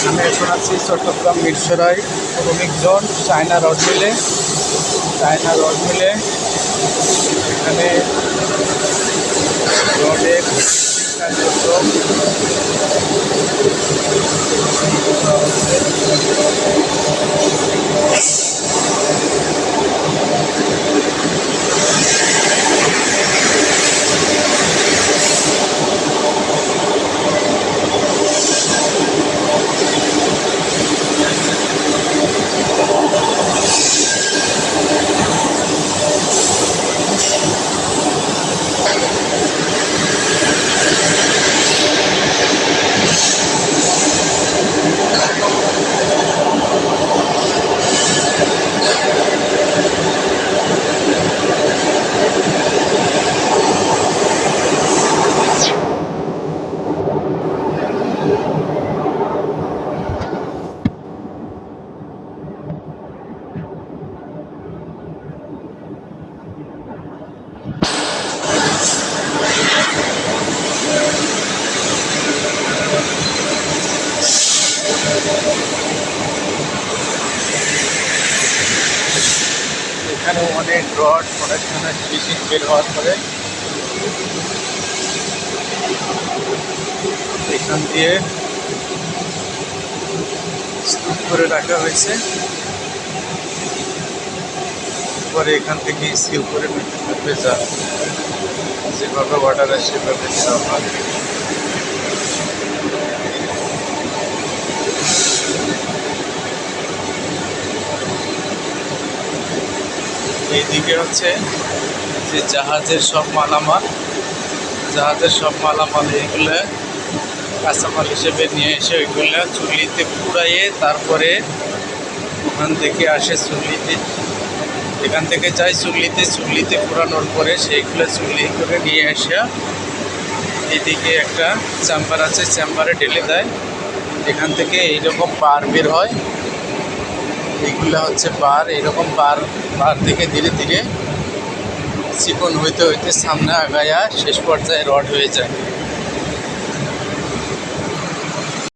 আমি এখন আছি চট্টগ্রাম মিরসরাই শ্রমিক জোন চায়না রড মিলে। এখানে রডের কার্যক্রম এখানে অনেক রড প্রোডাকশনের ফিনিশিং বের হওয়ার পরে এখান দিয়ে স্তূপ করে রাখা হয়েছে। পরে এখান থেকে সিল করে নিতে যা যেভাবে অর্ডার আসে সেভাবে দেওয়া হয়। এইদিকে হচ্ছে যে জাহাজের সব মালামাল এগুলো কাঁচামাল হিসেবে নিয়ে এসে ওইগুলো চুল্লিতে পুড়াইয়ে তারপরে ওখান থেকে আসে চুল্লিতে, এখান থেকে যায় চুল্লিতে পুরানোর পরে সেইগুলো চুল্লি করে নিয়ে এসে এদিকে একটা চেম্বার আছে, চেম্বারে ঢেলে দেয়। এখান থেকে এইরকম বার বের হয়, এইগুলো হচ্ছে বার। এইরকম বার থেকে ধীরে ধীরে চিকন হইতে হইতে সামনে আগায়া শেষ পর্যায়ে রড হয়ে যায়।